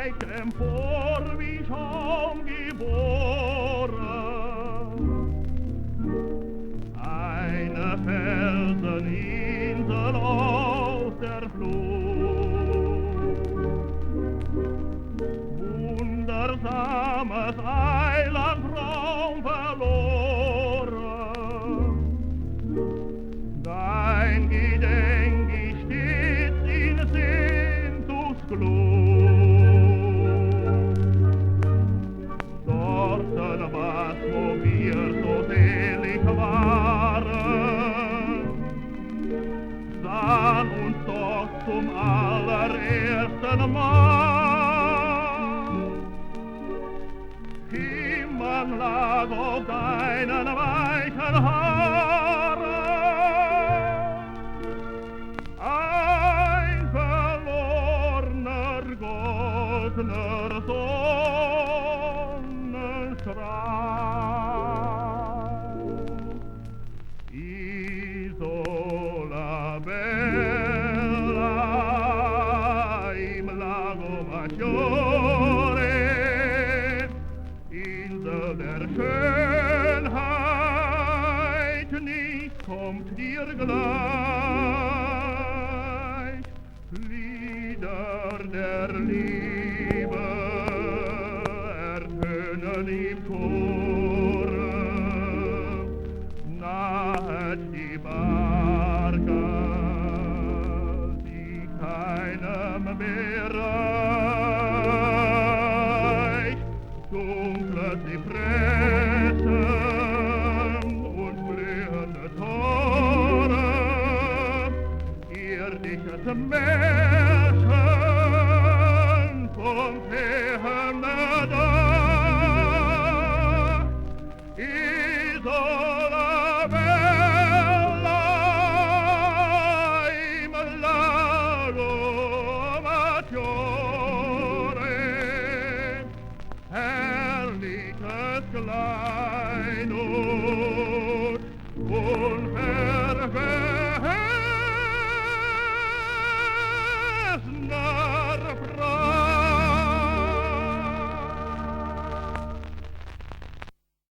steigt empor wie schon geboren. Eine Felseninsel aus der Flut, wundersames Eiland traumverloren. Dein Gedenke steht in Sehnsuchtsglut. Dorten was, wo wir so selig waren, sahen uns doch zum allerersten Mal. Schimmern lag auf deinen weichen Haaren ein verlorener goldener Sonnenstrahl. Isola bella im Lago Maggiore, Insel der Schönheit, nichts kommt dir gleich. Lieder der Liebe ertönen im Chore, nahet die Barke, die keinem mehr reicht. Dunkle Zypressen und blühende Tore, irdisches Meer.